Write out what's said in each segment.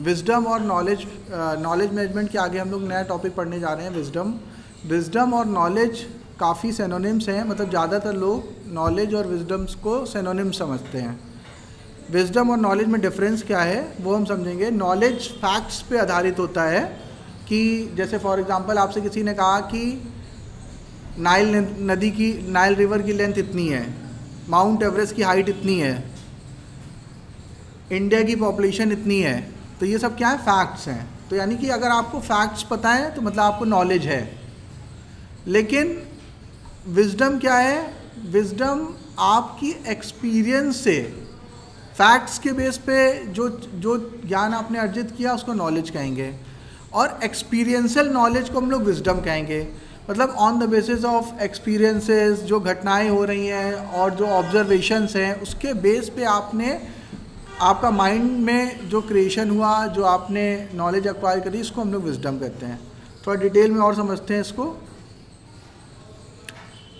Wisdom और knowledge management के आगे हम लोग नया टॉपिक पढ़ने जा रहे हैं, विजडम और नॉलेज काफ़ी सिनोनिम्स हैं, मतलब ज़्यादातर लोग नॉलेज और विजडम्स को सिनोनिम समझते हैं। विजडम और नॉलेज में डिफरेंस क्या है वो हम समझेंगे। नॉलेज फैक्ट्स पे आधारित होता है कि जैसे फॉर एग्जांपल आपसे किसी ने कहा कि नाइल रिवर की लेंथ इतनी है, माउंट एवरेस्ट की हाइट इतनी है, इंडिया की पॉपुलेशन इतनी है, तो ये सब क्या है, फैक्ट्स हैं। तो यानी कि अगर आपको फैक्ट्स पता है तो मतलब आपको नॉलेज है। लेकिन विजडम क्या है, विजडम आपकी एक्सपीरियंस से, फैक्ट्स के बेस पे जो ज्ञान आपने अर्जित किया उसको नॉलेज कहेंगे, और एक्सपीरियंशियल नॉलेज को हम लोग विजडम कहेंगे। मतलब on the basis of experiences, जो घटनाएं हो रही हैं और जो ऑब्जर्वेशंस हैं उसके बेस पे आपका माइंड में जो क्रिएशन हुआ, जो आपने नॉलेज एक्वायर करी, इसको हम लोग विजडम कहते हैं। थोड़ा डिटेल में और समझते हैं इसको।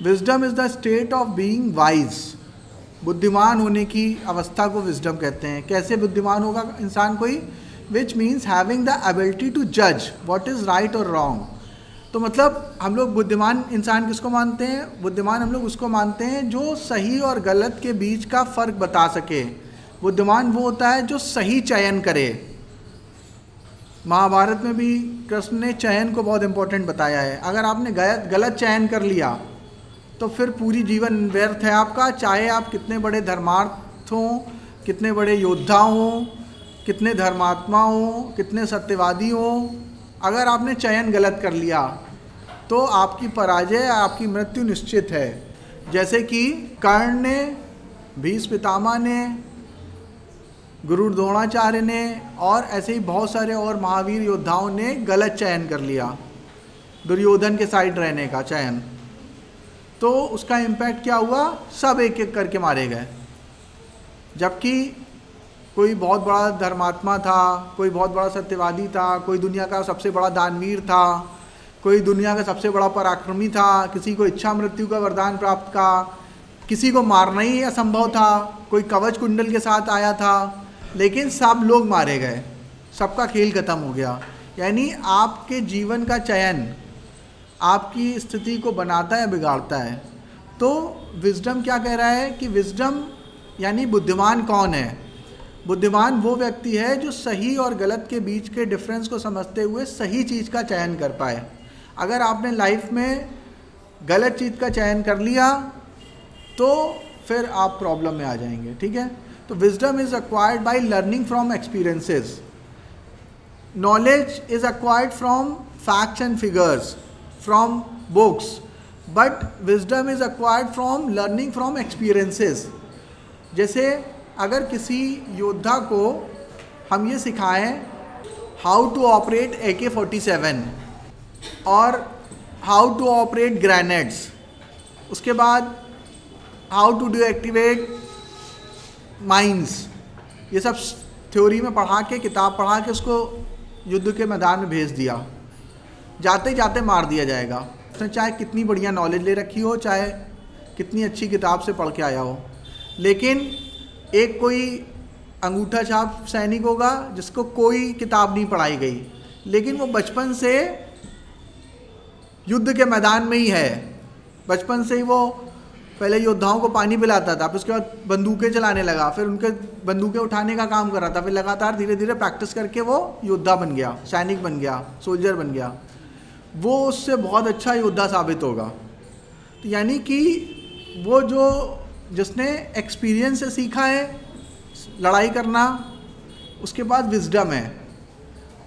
Wisdom is the state of being wise, बुद्धिमान होने की अवस्था को विजडम कहते हैं। कैसे बुद्धिमान होगा इंसान कोई, which means having the ability to जज व्हाट इज़ राइट और रॉन्ग। तो मतलब हम लोग बुद्धिमान इंसान किसको मानते हैं, बुद्धिमान हम लोग उसको मानते हैं जो सही और गलत के बीच का फ़र्क बता सके। बुद्धिमान वो होता है जो सही चयन करे। महाभारत में भी कृष्ण ने चयन को बहुत इंपॉर्टेंट बताया है। अगर आपने गलत चयन कर लिया तो फिर पूरी जीवन व्यर्थ है आपका, चाहे आप कितने बड़े धर्मार्थ हों, कितने बड़े योद्धा हों, कितने धर्मात्मा हों, कितने सत्यवादी हों। अगर आपने चयन गलत कर लिया तो आपकी पराजय, आपकी मृत्यु निश्चित है। जैसे कि कर्ण ने, भीष्म पितामह ने, गुरु द्रोणाचार्य ने और ऐसे ही बहुत सारे और महावीर योद्धाओं ने गलत चयन कर लिया, दुर्योधन के साइड रहने का चयन। तो उसका इम्पैक्ट क्या हुआ, सब एक एक करके मारे गए। जबकि कोई बहुत बड़ा धर्मात्मा था, कोई बहुत बड़ा सत्यवादी था, कोई दुनिया का सबसे बड़ा दानवीर था, कोई दुनिया का सबसे बड़ा पराक्रमी था, किसी को इच्छा मृत्यु का वरदान प्राप्त था, किसी को मारना ही असंभव था, कोई कवच कुंडल के साथ आया था, लेकिन सब लोग मारे गए, सबका खेल खत्म हो गया। यानी आपके जीवन का चयन आपकी स्थिति को बनाता है, बिगाड़ता है। तो विजडम क्या कह रहा है कि विजडम यानी बुद्धिमान कौन है, बुद्धिमान वो व्यक्ति है जो सही और गलत के बीच के डिफरेंस को समझते हुए सही चीज़ का चयन कर पाए। अगर आपने लाइफ में गलत चीज़ का चयन कर लिया तो फिर आप प्रॉब्लम में आ जाएंगे, ठीक है। तो wisdom is acquired by learning from experiences, knowledge is acquired from facts and figures, from books, but wisdom is acquired from learning from experiences. जैसे अगर किसी योद्धा को हम ये सिखाएं हाउ टू ऑपरेट AK-47 और हाउ टू ऑपरेट ग्रेनेड्स, उसके बाद हाउ टू डीएक्टिवेट माइंस, ये सब थ्योरी में पढ़ा के, किताब पढ़ा के उसको युद्ध के मैदान में भेज दिया, जाते जाते मार दिया जाएगा। उसने चाहे कितनी बढ़िया नॉलेज ले रखी हो, चाहे कितनी अच्छी किताब से पढ़ के आया हो, लेकिन एक कोई अंगूठा छाप सैनिक होगा जिसको कोई किताब नहीं पढ़ाई गई, लेकिन वो बचपन से युद्ध के मैदान में ही है। बचपन से ही वो पहले योद्धाओं को पानी पिलाता था, फिर उसके बाद बंदूकें चलाने लगा, फिर उनके बंदूकें उठाने का काम कर रहा था, फिर लगातार धीरे धीरे प्रैक्टिस करके वो योद्धा बन गया, सैनिक बन गया, सोल्जर बन गया। वो उससे बहुत अच्छा योद्धा साबित होगा। तो यानी कि वो जिसने एक्सपीरियंस से सीखा है लड़ाई करना, उसके बाद विजडम है।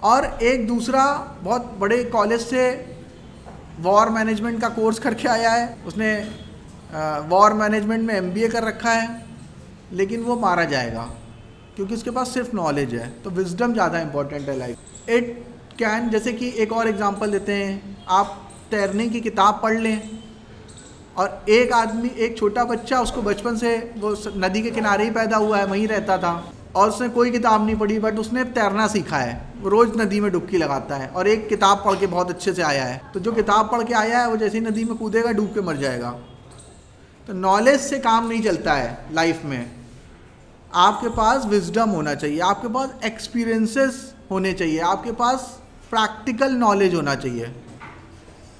और एक दूसरा बहुत बड़े कॉलेज से वॉर मैनेजमेंट का कोर्स करके आया है, उसने वॉर मैनेजमेंट में MBA कर रखा है, लेकिन वो मारा जाएगा क्योंकि उसके पास सिर्फ नॉलेज है। तो विजडम ज़्यादा इंपॉर्टेंट है लाइफ। इट कैन, जैसे कि एक और एग्जांपल देते हैं, आप तैरने की किताब पढ़ लें और एक आदमी, एक छोटा बच्चा, उसको बचपन से वो नदी के किनारे ही पैदा हुआ है, वहीं रहता था और उसने कोई किताब नहीं पढ़ी, बट उसने तैरना सीखा है, वो रोज़ नदी में डुबकी लगाता है और एक किताब पढ़ के बहुत अच्छे से आया है। तो जो किताब पढ़ के आया है वो जैसे ही नदी में कूदेगा डूब के मर जाएगा। तो नॉलेज से काम नहीं चलता है लाइफ में, आपके पास विजडम होना चाहिए, आपके पास एक्सपीरियंसेस होने चाहिए, आपके पास प्रैक्टिकल नॉलेज होना चाहिए,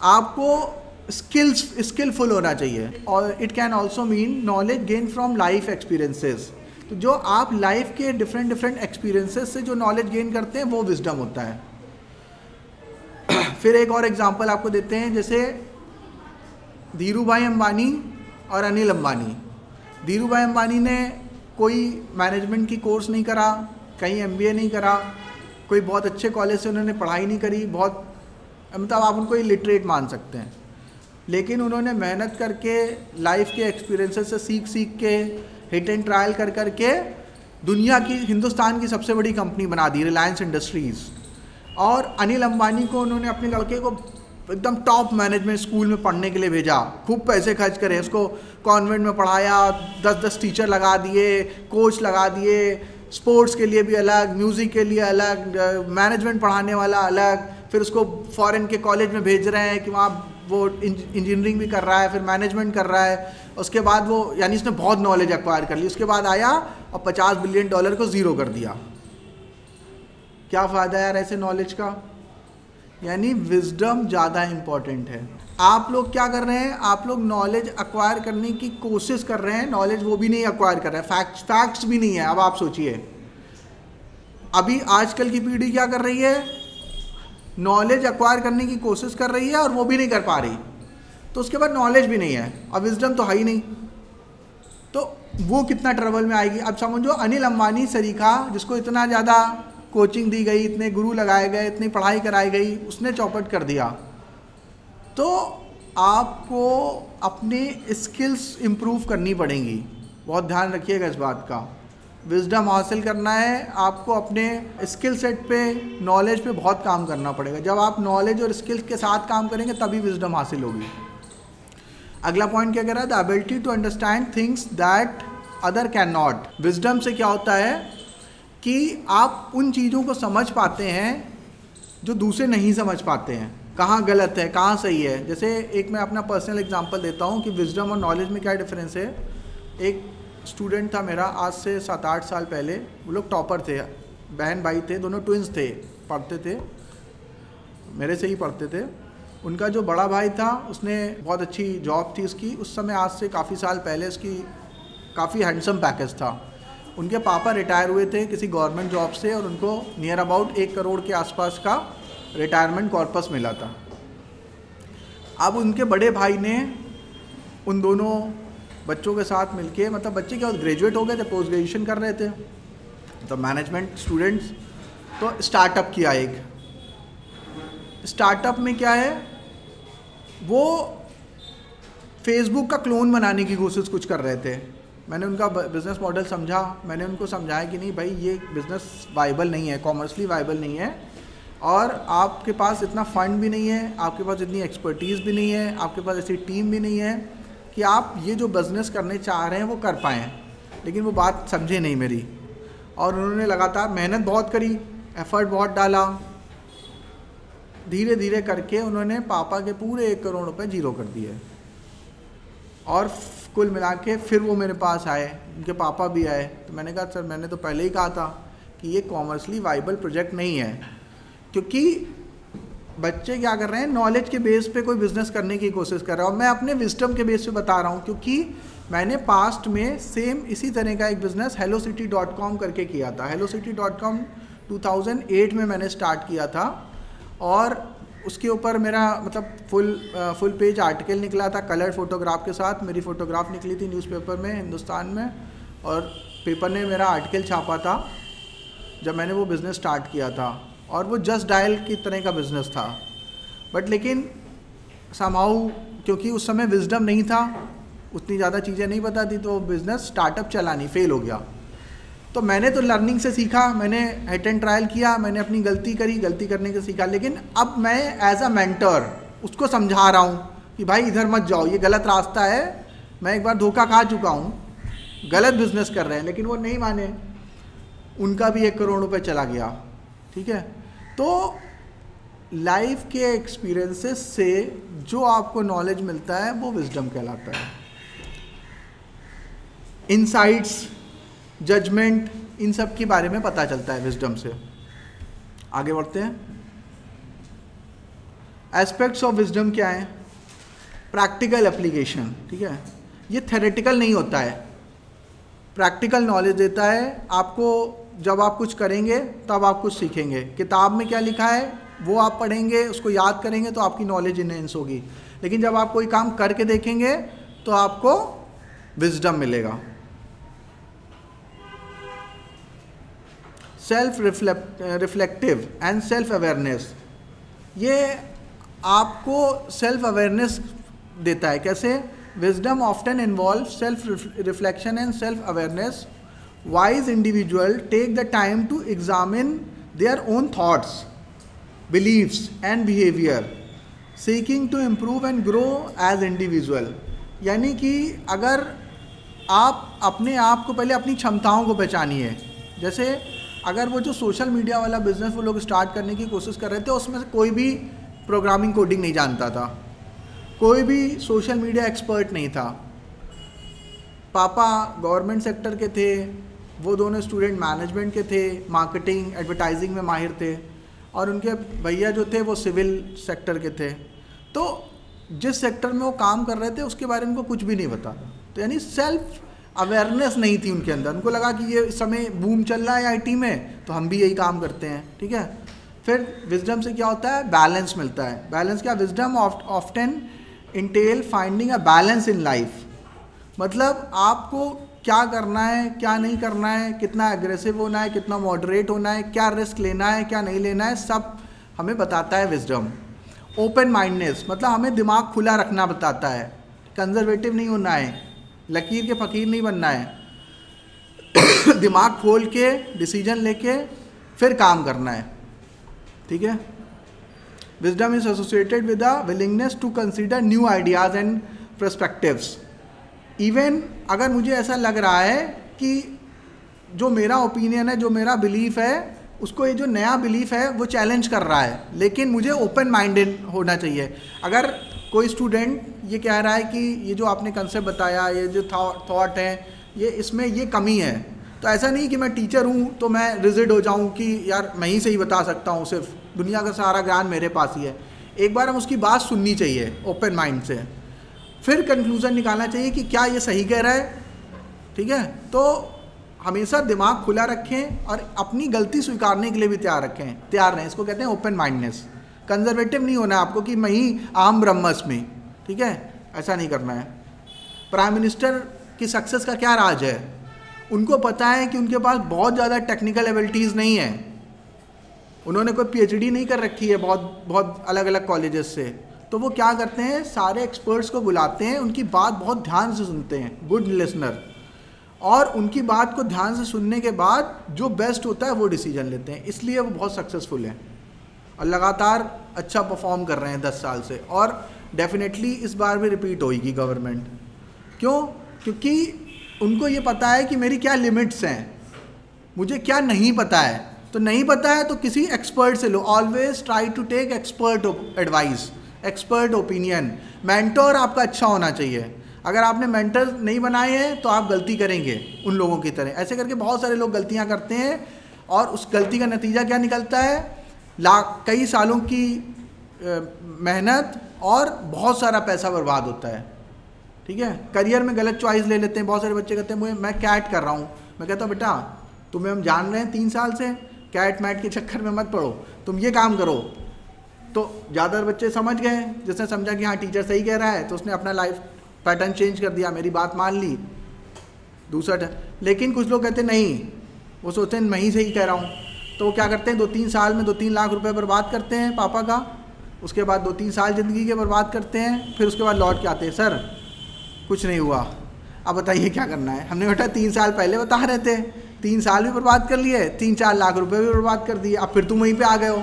आपको स्किलफुल होना चाहिए। और it can also mean knowledge gain from life experiences. तो जो आप लाइफ के डिफरेंट एक्सपीरियंसेस से जो नॉलेज गेन करते हैं वो विजडम होता है। फिर एक और एग्जांपल आपको देते हैं, जैसे धीरू भाई अंबानी और अनिल अंबानी। धीरू भाई अंबानी ने कोई मैनेजमेंट की कोर्स नहीं करा, कहीं MBA नहीं करा, कोई बहुत अच्छे कॉलेज से उन्होंने पढ़ाई नहीं करी, बहुत मतलब आप उनको इलिटरेट मान सकते हैं, लेकिन उन्होंने मेहनत करके लाइफ के एक्सपीरियंसेस से सीख के हिट एंड ट्रायल कर के दुनिया की, हिंदुस्तान की सबसे बड़ी कंपनी बना दी, रिलायंस इंडस्ट्रीज़। और अनिल अंबानी को उन्होंने अपने लड़के को एकदम टॉप मैनेजमेंट स्कूल में पढ़ने के लिए भेजा, खूब पैसे खर्च करे, उसको कॉन्वेंट में पढ़ाया, 10-10 टीचर लगा दिए, कोच लगा दिए, स्पोर्ट्स के लिए भी अलग, म्यूज़िक के लिए अलग, मैनेजमेंट पढ़ाने वाला अलग, फिर उसको फॉरेन के कॉलेज में भेज रहे हैं कि वहाँ वो इंजीनियरिंग भी कर रहा है, फिर मैनेजमेंट कर रहा है। उसके बाद वो, यानी इसने बहुत नॉलेज एक्वायर कर ली। उसके बाद आया और $50 बिलियन को ज़ीरो कर दिया। क्या फ़ायदा यार ऐसे नॉलेज का? यानी विजडम ज़्यादा इम्पॉर्टेंट है। आप लोग क्या कर रहे हैं, आप लोग नॉलेज एक्वायर करने की कोशिश कर रहे हैं, नॉलेज वो भी नहीं एक्वायर कर रहे हैं, फैक्ट्स भी नहीं है। अब आप सोचिए, अभी आजकल की पीढ़ी क्या कर रही है, नॉलेज एक्वायर करने की कोशिश कर रही है और वो भी नहीं कर पा रही, तो उसके बाद नॉलेज भी नहीं है और विजडम तो है ही नहीं, तो वो कितना ट्रबल में आएगी। अब समझो अनिल अंबानी सरीखा, जिसको इतना ज़्यादा कोचिंग दी गई, इतने गुरु लगाए गए, इतनी पढ़ाई कराई गई, उसने चौपट कर दिया। तो आपको अपने स्किल्स इम्प्रूव करनी पड़ेंगी, बहुत ध्यान रखिएगा इस बात का। विजडम हासिल करना है आपको, अपने स्किल सेट पे, नॉलेज पे बहुत काम करना पड़ेगा। जब आप नॉलेज और स्किल्स के साथ काम करेंगे तभी विजडम हासिल होगी। अगला पॉइंट क्या कह रहा है, the ability to understand things that other can not. Wisdom से क्या होता है कि आप उन चीज़ों को समझ पाते हैं जो दूसरे नहीं समझ पाते हैं, कहाँ गलत है कहाँ सही है। जैसे एक मैं अपना पर्सनल एग्जांपल देता हूँ कि विजडम और नॉलेज में क्या डिफरेंस है। एक स्टूडेंट था मेरा, आज से 7-8 साल पहले, वो लोग टॉपर थे, बहन भाई थे, दोनों ट्विंस थे, पढ़ते थे, मेरे से ही पढ़ते थे। उनका जो बड़ा भाई था उसने बहुत अच्छी जॉब थी उसकी उस समय, आज से काफ़ी साल पहले, उसकी काफ़ी हैंडसम पैकेज था। उनके पापा रिटायर हुए थे किसी गवर्नमेंट जॉब से और उनको नियर अबाउट 1 करोड़ के आसपास का रिटायरमेंट कॉर्पस मिला था। अब उनके बड़े भाई ने उन दोनों बच्चों के साथ मिलके, मतलब बच्चे क्या ग्रेजुएट हो गए थे, पोस्ट ग्रेजुएशन कर रहे थे, तो मैनेजमेंट स्टूडेंट्स, तो स्टार्टअप किया। एक स्टार्टअप में क्या है, वो फेसबुक का क्लोन बनाने की कोशिश कुछ कर रहे थे। मैंने उनका बिज़नेस मॉडल समझा, मैंने उनको समझाया कि नहीं भाई ये बिज़नेस वाइबल नहीं है, कॉमर्शली वाइबल नहीं है, और आपके पास इतना फंड भी नहीं है, आपके पास इतनी एक्सपर्टीज़ भी नहीं है, आपके पास ऐसी टीम भी नहीं है कि आप ये जो बिज़नेस करने चाह रहे हैं वो कर पाएँ। लेकिन वो बात समझे नहीं मेरी, और उन्होंने लगातार मेहनत बहुत करी, एफ़र्ट बहुत डाला, धीरे धीरे करके उन्होंने पापा के पूरे 1 करोड़ रुपए जीरो कर दिए। और कुल मिला के फिर वो मेरे पास आए, उनके पापा भी आए, तो मैंने कहा सर मैंने तो पहले ही कहा था कि ये कॉमर्शली वाइबल प्रोजेक्ट नहीं है, क्योंकि बच्चे क्या कर रहे हैं, नॉलेज के बेस पे कोई बिज़नेस करने की कोशिश कर रहे हैं। और मैं अपने विजडम के बेस पे बता रहा हूँ, क्योंकि मैंने पास्ट में सेम इसी तरह का एक बिज़नेस hellocity.com करके किया था। hellocity.com 2008 में मैंने स्टार्ट किया था, और उसके ऊपर मेरा मतलब फुल पेज आर्टिकल निकला था कलर फोटोग्राफ के साथ। मेरी फ़ोटोग्राफ निकली थी न्यूज़पेपर में, हिंदुस्तान में, और पेपर ने मेरा आर्टिकल छापा था जब मैंने वो बिज़नेस स्टार्ट किया था। और वो जस्ट डायल की तरह का बिज़नेस था, बट लेकिन समहाउ क्योंकि उस समय विजडम नहीं था, उतनी ज़्यादा चीज़ें नहीं पता थी, तो बिज़नेस स्टार्टअप चला नहीं, फेल हो गया। तो मैंने तो लर्निंग से सीखा, मैंने हिट एंड ट्रायल किया, मैंने अपनी गलती करी, गलती करने से सीखा। लेकिन अब मैं एज अ मेंटर उसको समझा रहा हूँ कि भाई इधर मत जाओ, ये गलत रास्ता है, मैं एक बार धोखा खा चुका हूँ, गलत बिजनेस कर रहे हैं। लेकिन वो नहीं माने, उनका भी 1 करोड़ रुपए चला गया। ठीक है, तो लाइफ के एक्सपीरियंसेस से जो आपको नॉलेज मिलता है वो विजडम कहलाता है। इनसाइट्स, जजमेंट, इन सब के बारे में पता चलता है विजडम से। आगे बढ़ते हैं। एस्पेक्ट्स ऑफ विजडम क्या है? प्रैक्टिकल एप्लीकेशन, ठीक है, ये थेरेटिकल नहीं होता है, प्रैक्टिकल नॉलेज देता है आपको। जब आप कुछ करेंगे तब आप कुछ सीखेंगे। किताब में क्या लिखा है वो आप पढ़ेंगे, उसको याद करेंगे तो आपकी नॉलेज इनहेंस होगी, लेकिन जब आप कोई काम करके देखेंगे तो आपको विजडम मिलेगा। Self reflective and self awareness, ये आपको सेल्फ अवेयरनेस देता है। कैसे? Wisdom often involve self reflection and self awareness. Wise individual take the time to examine their own thoughts, beliefs and behaviour, seeking to improve and grow as individual. यानी कि अगर आप अपने आप को पहले अपनी क्षमताओं को पहचानिए। जैसे अगर वो जो सोशल मीडिया वाला बिजनेस वो लोग स्टार्ट करने की कोशिश कर रहे थे, उसमें से कोई भी प्रोग्रामिंग कोडिंग नहीं जानता था, कोई भी सोशल मीडिया एक्सपर्ट नहीं था। पापा गवर्नमेंट सेक्टर के थे, वो दोनों स्टूडेंट मैनेजमेंट के थे, मार्केटिंग एडवर्टाइजिंग में माहिर थे, और उनके भैया जो थे वो सिविल सेक्टर के थे। तो जिस सेक्टर में वो काम कर रहे थे उसके बारे में उनको कुछ भी नहीं पता। तो यानी सेल्फ अवेयरनेस नहीं थी उनके अंदर। उनको लगा कि ये इस समय बूम चल रहा है आईटी में, तो हम भी यही काम करते हैं, ठीक है। फिर विजडम से क्या होता है? बैलेंस मिलता है। बैलेंस क्या? Wisdom often Intel finding a balance in life. मतलब आपको क्या करना है, क्या नहीं करना है, कितना एग्रेसिव होना है, कितना मॉडरेट होना है, क्या रिस्क लेना है, क्या नहीं लेना है, सब हमें बताता है विजडम। ओपन माइंडनेस, मतलब हमें दिमाग खुला रखना बताता है, कंजर्वेटिव नहीं होना है, लकीर के फ़कीर नहीं बनना है दिमाग खोल के डिसीजन लेके फिर काम करना है, ठीक है। Wisdom is associated with a willingness to consider new ideas and perspectives. Even अगर मुझे ऐसा लग रहा है कि जो मेरा ओपिनियन है, जो मेरा बिलीफ है, उसको ये जो नया बिलीफ है वो चैलेंज कर रहा है, लेकिन मुझे ओपन माइंडेड होना चाहिए। अगर कोई स्टूडेंट ये कह रहा है कि ये जो आपने कंसेप्ट बताया, ये जो थॉट है, ये इसमें ये कमी है, तो ऐसा नहीं कि मैं टीचर हूँ तो मैं रिजिड हो जाऊँ कि यार मैं ही सही बता सकता हूँ, सिर्फ दुनिया का सारा ज्ञान मेरे पास ही है। एक बार हम उसकी बात सुननी चाहिए ओपन माइंड से, फिर कंक्लूज़न निकालना चाहिए कि क्या ये सही कह रहा है, ठीक है। तो हमेशा दिमाग खुला रखें और अपनी गलती स्वीकारने के लिए भी तैयार रहें। इसको कहते हैं ओपन माइंडनेस। कंजर्वेटिव नहीं होना है आपको कि मैं ही आम ब्रह्मस्मि, ठीक है, ऐसा नहीं करना है। प्राइम मिनिस्टर की सक्सेस का क्या राज है? उनको पता है कि उनके पास बहुत ज़्यादा टेक्निकल एबिलिटीज़ नहीं है, उन्होंने कोई पीएचडी नहीं कर रखी है बहुत अलग अलग कॉलेजेस से, तो वो क्या करते हैं, सारे एक्सपर्ट्स को बुलाते हैं, उनकी बात बहुत ध्यान से सुनते हैं, गुड लिसनर, और उनकी बात को ध्यान से सुनने के बाद जो बेस्ट होता है वो डिसीजन लेते हैं। इसलिए वो बहुत सक्सेसफुल हैं और लगातार अच्छा परफॉर्म कर रहे हैं 10 साल से, और डेफिनेटली इस बार भी रिपीट होगी गवर्नमेंट। क्यों? क्योंकि उनको ये पता है कि मेरी क्या लिमिट्स हैं, मुझे क्या नहीं पता है। तो नहीं पता है तो किसी एक्सपर्ट से लो, always try to take expert advice, expert opinion. Mentor आपका अच्छा होना चाहिए। अगर आपने मेंटर नहीं बनाए हैं तो आप गलती करेंगे उन लोगों की तरह। ऐसे करके बहुत सारे लोग गलतियां करते हैं और उस गलती का नतीजा क्या निकलता है? कई सालों की मेहनत और बहुत सारा पैसा बर्बाद होता है, ठीक है। करियर में गलत चॉइस ले लेते हैं। बहुत सारे बच्चे कहते हैं मैं कैट कर रहा हूँ, मैं कहता हूँ बेटा तुम्हें हम जान रहे हैं 3 साल से, कैट मैट के चक्कर में मत पड़ो, तुम ये काम करो। तो ज़्यादातर बच्चे समझ गए, जिसने समझा कि हाँ टीचर सही कह रहा है तो उसने अपना लाइफ पैटर्न चेंज कर दिया, मेरी बात मान ली, दूसरा। लेकिन कुछ लोग कहते नहीं, वो सोचते हैं मैं ही सही कह रहा हूँ, तो वो क्या करते हैं 2-3 साल में 2-3 लाख रुपए बर्बाद करते हैं पापा का, उसके बाद 2-3 साल ज़िंदगी के बर्बाद करते हैं, फिर उसके बाद लौट के आते हैं सर कुछ नहीं हुआ, अब बताइए क्या करना है। हमने बेटा 3 साल पहले बता रहे थे, 3 साल भी बर्बाद कर लिए, 3-4 लाख रुपए भी बर्बाद कर दिए, अब फिर तुम वहीं पे आ गए हो,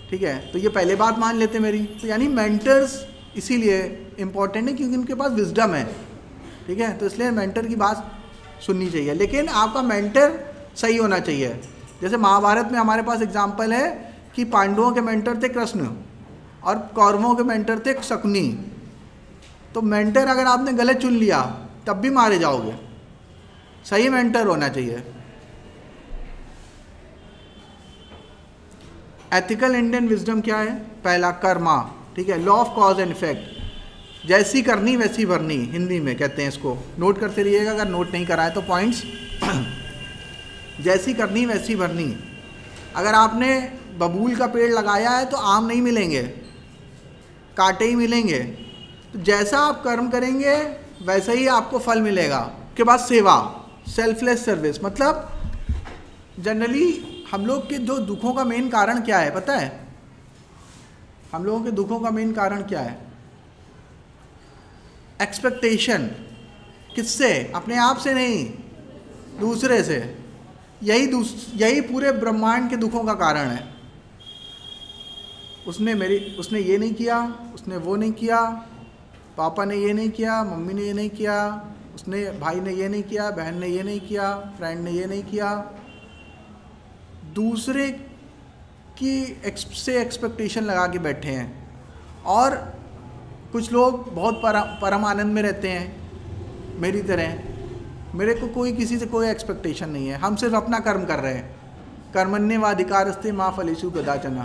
ठीक है। तो ये पहले बात मान लेते मेरी। तो यानी मेंटर्स इसीलिए इम्पॉर्टेंट है क्योंकि उनके पास विजडम है, ठीक है। तो इसलिए मेंटर की बात सुननी चाहिए, लेकिन आपका मेंटर सही होना चाहिए। जैसे महाभारत में हमारे पास एग्जाम्पल है कि पांडवों के मेंटर थे कृष्ण और कौरवों के मेंटर थे शकुनी। तो मेंटर अगर आपने गलत चुन लिया तब भी मारे जाओगे, सही मेंटर होना चाहिए। एथिकल इंडियन विजडम क्या है? पहला कर्मा, ठीक है, law of cause and effect, जैसी करनी वैसी भरनी, हिंदी में कहते हैं इसको, नोट करते रहिएगा अगर नोट नहीं कराए तो पॉइंट्स। जैसी करनी वैसी भरनी। अगर आपने बबूल का पेड़ लगाया है तो आम नहीं मिलेंगे, कांटे ही मिलेंगे। तो जैसा आप कर्म करेंगे वैसा ही आपको फल मिलेगा। उसके बाद सेवा, सेल्फलेस सर्विस, मतलब जनरली हम लोग के जो दुखों का मेन कारण क्या है पता है? हम लोगों के दुखों का मेन कारण क्या है? एक्सपेक्टेशन। किससे? अपने आप से नहीं, दूसरे से। यही पूरे ब्रह्मांड के दुखों का कारण है। उसने ये नहीं किया, उसने वो नहीं किया, पापा ने ये नहीं किया, मम्मी ने ये नहीं किया, उसने भाई ने ये नहीं किया, बहन ने ये नहीं किया, फ्रेंड ने ये नहीं किया। दूसरे की से एक्सपेक्टेशन लगा के बैठे हैं। और कुछ लोग बहुत परम आनंद में रहते हैं मेरी तरह। मेरे को किसी से कोई एक्सपेक्टेशन नहीं है, हम सिर्फ अपना कर्म कर रहे हैं। कर्मण्येवाधिकारस्ते मा फलेषु कदाचन,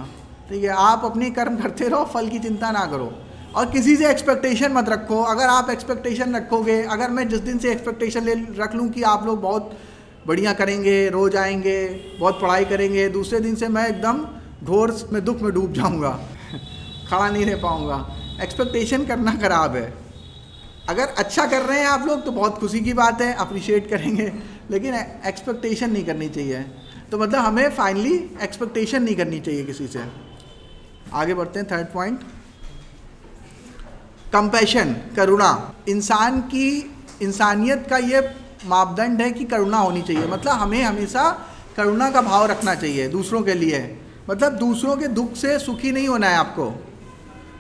ठीक है। आप अपनी कर्म करते रहो, फल की चिंता ना करो और किसी से एक्सपेक्टेशन मत रखो। अगर आप एक्सपेक्टेशन रखोगे, अगर मैं जिस दिन से एक्सपेक्टेशन रख लूँ कि आप लोग बहुत बढ़िया करेंगे, रोज आएंगे, बहुत पढ़ाई करेंगे, दूसरे दिन से मैं एकदम घोर में दुख में डूब जाऊँगा, खड़ा नहीं रह पाऊँगा। एक्सपेक्टेशन करना खराब है। अगर अच्छा कर रहे हैं आप लोग तो बहुत खुशी की बात है, अप्रिशिएट करेंगे, लेकिन एक्सपेक्टेशन नहीं करनी चाहिए। तो मतलब हमें फाइनली एक्सपेक्टेशन नहीं करनी चाहिए किसी से। आगे बढ़ते हैं, थर्ड पॉइंट, कंपैशन, करुणा। इंसान की इंसानियत का ये मापदंड है कि करुणा होनी चाहिए। मतलब हमें हमेशा करुणा का भाव रखना चाहिए दूसरों के लिए। मतलब दूसरों के दुख से सुखी नहीं होना है आपको,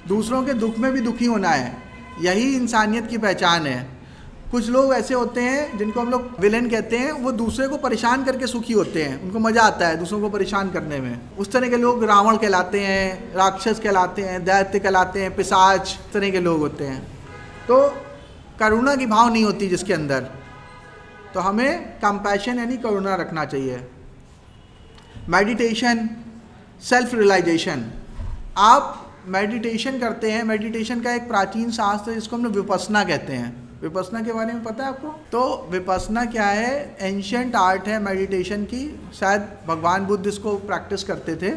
दूसरों के दुख में भी दुखी होना है। यही इंसानियत की पहचान है। कुछ लोग ऐसे होते हैं जिनको हम लोग विलेन कहते हैं, वो दूसरे को परेशान करके सुखी होते हैं, उनको मज़ा आता है दूसरों को परेशान करने में। उस तरह के लोग रावण कहलाते हैं, राक्षस कहलाते हैं, दैत्य कहलाते हैं, पिशाच, इस तरह के लोग होते हैं। तो करुणा की भाव नहीं होती जिसके अंदर, तो हमें कंपैशन यानी करुणा रखना चाहिए। Meditation, self realisation. आप मेडिटेशन करते हैं, मेडिटेशन का एक प्राचीन शास्त्र है जिसको हम लोग विपस्सना कहते हैं। विपस्सना के बारे में पता है आपको? तो विपस्सना क्या है? एंशिएंट आर्ट है मेडिटेशन की। शायद भगवान बुद्ध इसको प्रैक्टिस करते थे।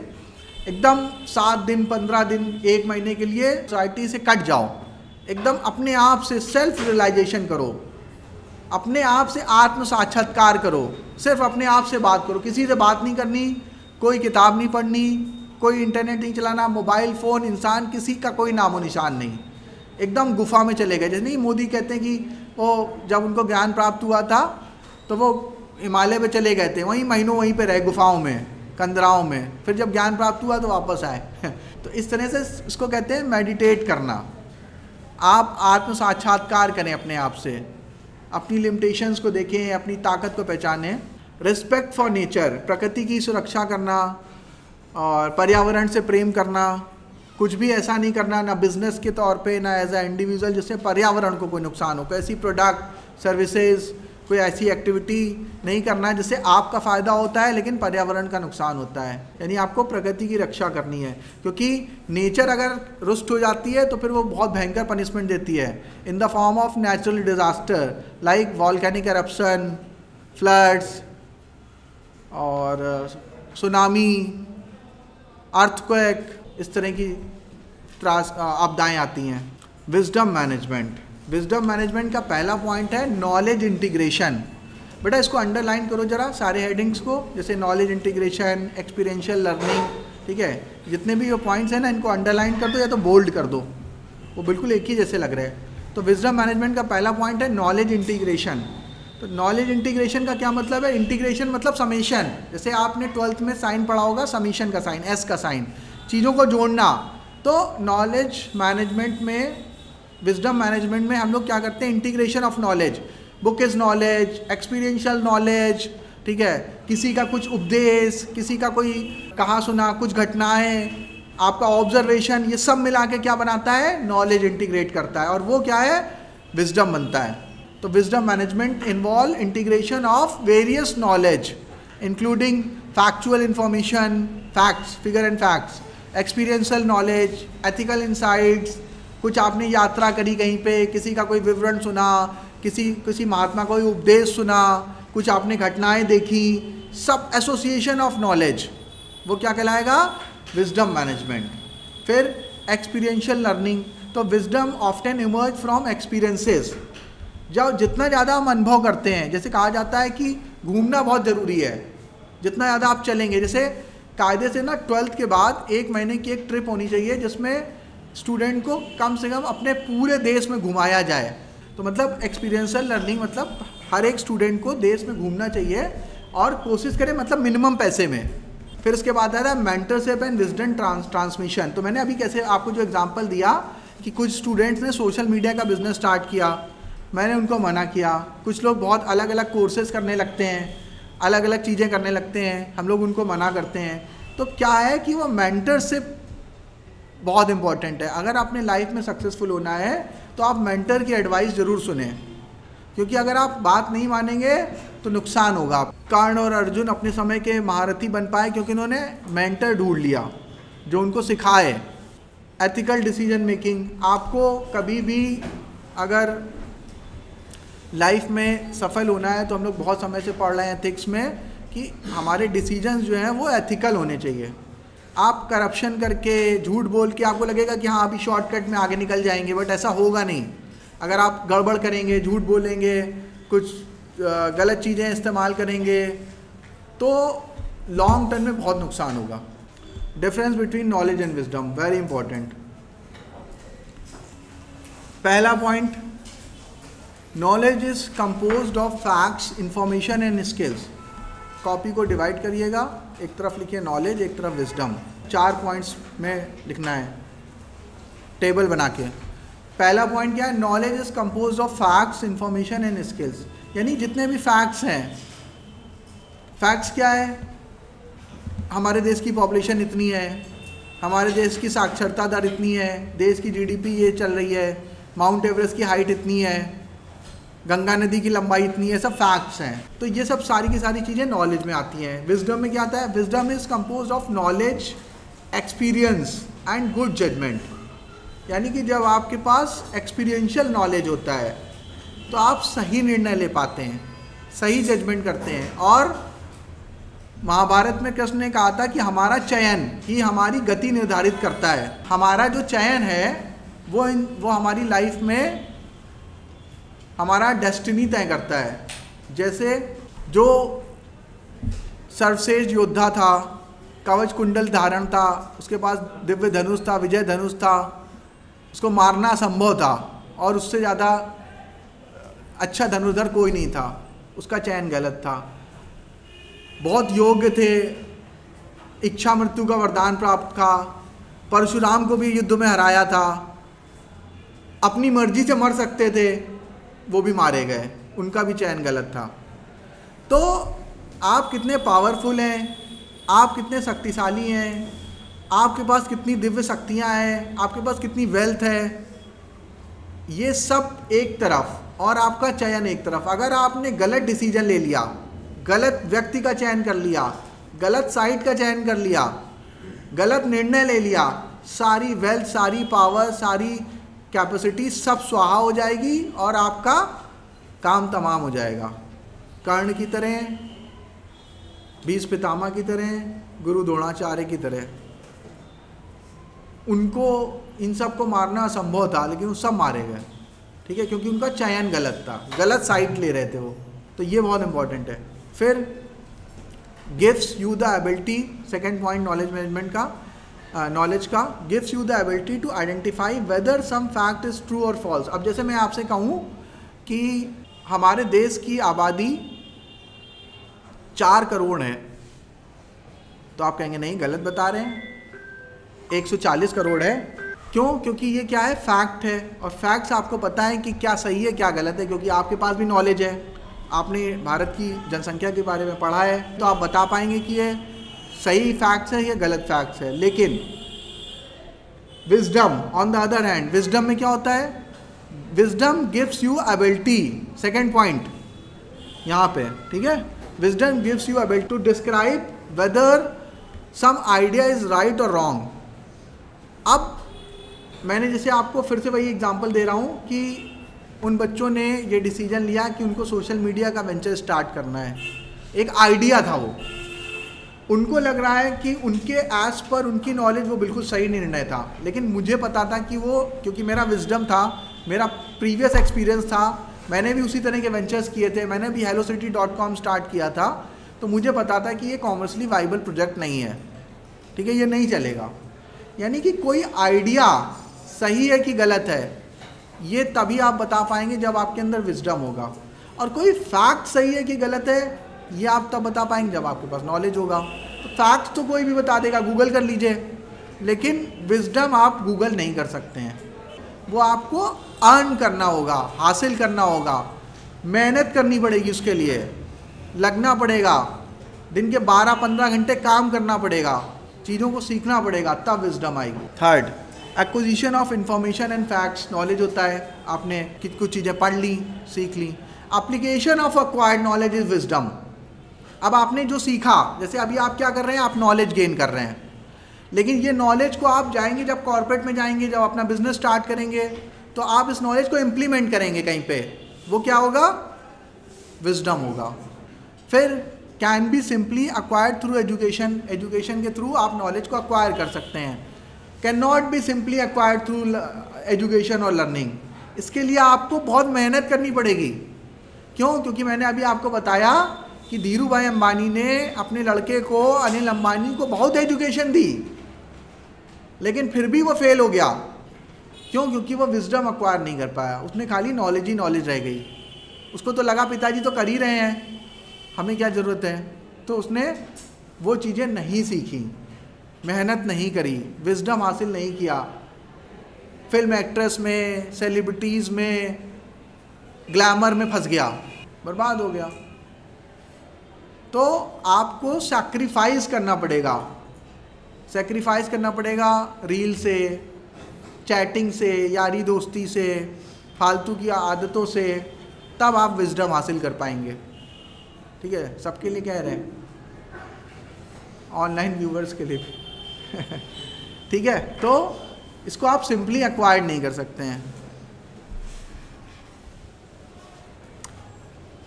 एकदम 7 दिन, 15 दिन, 1 महीने के लिए सोसाइटी से कट जाओ, एकदम अपने आप से सेल्फ रियलाइजेशन करो, अपने आप से आत्म साक्षात्कार करो, सिर्फ अपने आप से बात करो, किसी से बात नहीं करनी, कोई किताब नहीं पढ़नी, कोई इंटरनेट नहीं चलाना, मोबाइल फ़ोन, इंसान किसी का कोई नामो निशान नहीं। एकदम गुफा में चले गए। जैसे नहीं मोदी कहते हैं कि वो जब उनको ज्ञान प्राप्त हुआ था तो वो हिमालय पे चले गए थे, वहीं महीनों वहीं पे रहे, गुफाओं में, कंदराओं में, फिर जब ज्ञान प्राप्त हुआ तो वापस आए। तो इस तरह से इसको कहते हैं मेडिटेट करना। आप आत्म साक्षात्कार करें अपने आप से, अपनी लिमिटेशंस को देखें, अपनी ताकत को पहचानें। रिस्पेक्ट फॉर नेचर, प्रकृति की सुरक्षा करना और पर्यावरण से प्रेम करना। कुछ भी ऐसा नहीं करना, ना बिजनेस के तौर पे, ना एज अ इंडिविजुअल, जिससे पर्यावरण को कोई नुकसान हो। कोई ऐसी प्रोडक्ट, सर्विसेज, कोई ऐसी एक्टिविटी नहीं करना है जिससे आपका फ़ायदा होता है लेकिन पर्यावरण का नुकसान होता है। यानी आपको प्रकृति की रक्षा करनी है, क्योंकि नेचर अगर रुष्ट हो जाती है तो फिर वो बहुत भयंकर पनिशमेंट देती है in the form of natural disaster like volcanic eruption, floods और सुनामी, अर्थक्वेक, इस तरह की आपदाएँ आती हैं। Wisdom management. विजडम मैनेजमेंट का पहला पॉइंट है नॉलेज इंटीग्रेशन। बेटा इसको अंडरलाइन करो जरा सारे हेडिंग्स को, जैसे नॉलेज इंटीग्रेशन, एक्सपीरियंशियल लर्निंग, ठीक है। जितने भी ये पॉइंट्स हैं ना, इनको अंडरलाइन कर दो या तो बोल्ड कर दो, वो बिल्कुल एक ही जैसे लग रहे हैं। तो विजडम मैनेजमेंट का पहला पॉइंट है नॉलेज इंटीग्रेशन। तो नॉलेज इंटीग्रेशन का क्या मतलब है? इंटीग्रेशन मतलब समेशन। जैसे आपने 12th में साइन पढ़ा होगा, समीशन का साइन, एस का साइन, चीज़ों को जोड़ना। तो नॉलेज मैनेजमेंट में, विजडम मैनेजमेंट में हम लोग क्या करते हैं? Integration of knowledge, book is knowledge, experiential knowledge, ठीक है, किसी का कुछ उपदेश, किसी का कोई कहा सुना, कुछ घटनाएं, आपका ऑब्जर्वेशन, ये सब मिला के क्या बनाता है? नॉलेज इंटीग्रेट करता है, और वो क्या है? विजडम बनता है। तो wisdom management involve integration of various knowledge including factual information, facts, figure and facts, experiential knowledge, ethical insights, कुछ आपने यात्रा करी कहीं पे, किसी का कोई विवरण सुना, किसी महात्मा का कोई उपदेश सुना, कुछ आपने घटनाएं देखी, सब एसोसिएशन ऑफ नॉलेज, वो क्या कहलाएगा? Wisdom management. फिर एक्सपीरियंशियल लर्निंग, तो wisdom often emerge from experiences. जब जितना ज़्यादा हम अनुभव करते हैं, जैसे कहा जाता है कि घूमना बहुत ज़रूरी है, जितना ज़्यादा आप चलेंगे, जैसे कायदे से ना 12th के बाद 1 महीने की एक ट्रिप होनी चाहिए जिसमें स्टूडेंट को कम से कम अपने पूरे देश में घुमाया जाए। तो मतलब एक्सपीरियंशियल लर्निंग मतलब हर एक स्टूडेंट को देश में घूमना चाहिए और कोशिश करें मतलब मिनिमम पैसे में। फिर उसके बाद आता है मेंटरशिप एंड विजडम ट्रांसमिशन। तो मैंने अभी कैसे आपको जो एग्जांपल दिया कि कुछ स्टूडेंट्स ने सोशल मीडिया का बिजनेस स्टार्ट किया, मैंने उनको मना किया। कुछ लोग बहुत अलग अलग कोर्सेज करने लगते हैं, अलग अलग चीज़ें करने लगते हैं, हम लोग उनको मना करते हैं। तो क्या है कि वो मेंटरशिप बहुत इंपॉर्टेंट है। अगर आपने लाइफ में सक्सेसफुल होना है तो आप मेंटर की एडवाइस ज़रूर सुने, क्योंकि अगर आप बात नहीं मानेंगे तो नुकसान होगा। कर्ण और अर्जुन अपने समय के महारथी बन पाए क्योंकि उन्होंने मेंटर ढूंढ लिया जो उनको सिखाए। एथिकल डिसीजन मेकिंग, आपको कभी भी अगर लाइफ में सफल होना है तो हम लोग बहुत समय से पढ़ रहे हैं एथिक्स में कि हमारे डिसीजंस जो हैं वो एथिकल होने चाहिए। आप करप्शन करके, झूठ बोल के आपको लगेगा कि हाँ अभी शॉर्टकट में आगे निकल जाएंगे, बट ऐसा होगा नहीं। अगर आप गड़बड़ करेंगे, झूठ बोलेंगे, कुछ गलत चीज़ें इस्तेमाल करेंगे तो लॉन्ग टर्म में बहुत नुकसान होगा। Difference between knowledge and wisdom, very important. पहला point, knowledge is composed of facts, information and skills. Copy को डिवाइड करिएगा, एक तरफ लिखिए नॉलेज, एक तरफ विजडम। 4 पॉइंट्स में लिखना है टेबल बना के। पहला पॉइंट क्या है? Knowledge is composed of facts, information and skills. यानी जितने भी फैक्ट्स हैं, फैक्ट्स क्या है? हमारे देश की पॉपुलेशन इतनी है, हमारे देश की साक्षरता दर इतनी है, देश की जीडीपी ये चल रही है, माउंट एवरेस्ट की हाइट इतनी है, गंगा नदी की लंबाई इतनी है, सब फैक्ट्स हैं। तो ये सब सारी की सारी चीज़ें नॉलेज में आती हैं। विजडम में क्या आता है? Wisdom is composed of knowledge, experience and good judgement. यानी कि जब आपके पास एक्सपीरियंशियल नॉलेज होता है तो आप सही निर्णय ले पाते हैं, सही जजमेंट करते हैं। और महाभारत में कृष्ण ने कहा था कि हमारा चयन ही हमारी गति निर्धारित करता है। हमारा जो चयन है वो हमारी लाइफ में हमारा डेस्टिनी तय करता है। जैसे जो सर्वश्रेष्ठ योद्धा था, कवच कुंडल धारण था, उसके पास दिव्य धनुष था, विजय धनुष था, उसको मारना असंभव था और उससे ज़्यादा अच्छा धनुर्धर कोई नहीं था, उसका चयन गलत था। बहुत योग्य थे, इच्छा मृत्यु का वरदान प्राप्त था, परशुराम को भी युद्ध में हराया था, अपनी मर्जी से मर सकते थे, वो भी मारे गए, उनका भी चयन गलत था। तो आप कितने पावरफुल हैं, आप कितने शक्तिशाली हैं, आपके पास कितनी दिव्य शक्तियाँ हैं, आपके पास कितनी वेल्थ है, ये सब एक तरफ और आपका चयन एक तरफ। अगर आपने गलत डिसीजन ले लिया, गलत व्यक्ति का चयन कर लिया, गलत साइट का चयन कर लिया, गलत निर्णय ले लिया, सारी वेल्थ, सारी पावर, सारी कैपेसिटी सब स्वाहा हो जाएगी और आपका काम तमाम हो जाएगा। कर्ण की तरह, भीष्म पितामह की तरह, गुरु द्रोणाचार्य की तरह, उनको इन सब को मारना असंभव था लेकिन वो सब मारे गए, ठीक है, क्योंकि उनका चयन गलत था, गलत साइड ले रहे थे वो। तो ये बहुत इंपॉर्टेंट है। फिर gives you the ability, second point knowledge management का, नॉलेज का, gives you the ability to identify whether some fact is true और फॉल्स। अब जैसे मैं आपसे कहूँ कि हमारे देश की आबादी 4 करोड़ है, तो आप कहेंगे नहीं गलत बता रहे हैं, 140 करोड़ है। क्यों? क्योंकि ये क्या है? फैक्ट है, और फैक्ट्स आपको पता है कि क्या सही है क्या गलत है, क्योंकि आपके पास भी नॉलेज है, आपने भारत की जनसंख्या के बारे में पढ़ा है, तो आप बता पाएंगे कि ये सही फैक्ट्स है या गलत फैक्ट्स है। लेकिन wisdom on the other hand, wisdom में क्या होता है? Wisdom gives you ability, second point यहाँ पे, ठीक है, wisdom gives you ability to describe whether some idea is right और रॉन्ग। अब मैंने जैसे आपको फिर से वही एग्जांपल दे रहा हूँ कि उन बच्चों ने ये डिसीजन लिया कि उनको सोशल मीडिया का वेंचर स्टार्ट करना है, एक आइडिया था वो, उनको लग रहा है कि उनके एज पर उनकी नॉलेज वो बिल्कुल सही निर्णय था, लेकिन मुझे पता था कि वो, क्योंकि मेरा विजडम था, मेरा प्रीवियस एक्सपीरियंस था, मैंने भी उसी तरह के वेंचर्स किए थे, मैंने भी hellocity.com स्टार्ट किया था, तो मुझे पता था कि ये कॉमर्शली वाइबल प्रोजेक्ट नहीं है, ठीक है, ये नहीं चलेगा। यानी कि कोई आइडिया सही है कि गलत है, ये तभी आप बता पाएंगे जब आपके अंदर विजडम होगा, और कोई फैक्ट सही है कि गलत है ये आप तब बता पाएंगे जब आपके पास नॉलेज होगा। तो फैक्ट तो कोई भी बता देगा, गूगल कर लीजिए, लेकिन विजडम आप गूगल नहीं कर सकते हैं, वो आपको अर्न करना होगा, हासिल करना होगा, मेहनत करनी पड़ेगी, उसके लिए लगना पड़ेगा, दिन के 12-15 घंटे काम करना पड़ेगा, चीज़ों को सीखना पड़ेगा, तब विजडम आएगी। Third, acquisition of information and facts. Knowledge होता है आपने कुछ चीज़ें पढ़ ली, सीख ली। Application of acquired knowledge is wisdom. अब आपने जो सीखा, जैसे अभी आप क्या कर रहे हैं, आप नॉलेज गेन कर रहे हैं, लेकिन ये नॉलेज को आप जाएंगे, जब कॉर्पोरेट में जाएंगे, जब अपना बिजनेस स्टार्ट करेंगे, तो आप इस नॉलेज को इम्प्लीमेंट करेंगे कहीं पे, वो क्या होगा, विजडम होगा। फिर can be simply acquired through education. Education के थ्रू आप नॉलेज को अक्वायर कर सकते हैं। Can not be simply acquired through education और लर्निंग। इसके लिए आपको बहुत मेहनत करनी पड़ेगी। क्यों? क्योंकि मैंने अभी आपको बताया कि धीरू भाई अंबानी ने अपने लड़के को, अनिल अंबानी को, बहुत एजुकेशन दी, लेकिन फिर भी वो फेल हो गया। क्यों? क्योंकि वो विजडम अक्वायर नहीं कर पाया, उसने खाली नॉलेज ही नॉलेज रह गई। उसको तो लगा पिताजी तो कर ही रहे हैं, हमें क्या ज़रूरत है, तो उसने वो चीज़ें नहीं सीखी, मेहनत नहीं करी, विजडम हासिल नहीं किया, फिल्म एक्ट्रेस में, सेलिब्रिटीज़ में, ग्लैमर में फंस गया, बर्बाद हो गया। तो आपको सैक्रिफाइस करना पड़ेगा, सैक्रिफाइस करना पड़ेगा रील से, चैटिंग से, यारी दोस्ती से, फालतू की आदतों से, तब आप विजडम हासिल कर पाएंगे। ठीक है, सबके लिए कह रहे हैं, ऑनलाइन व्यूवर्स के लिए भी ठीक है, तो इसको आप सिंपली एक्वायर्ड नहीं कर सकते हैं।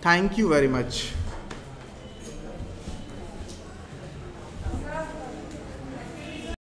Thank you very much.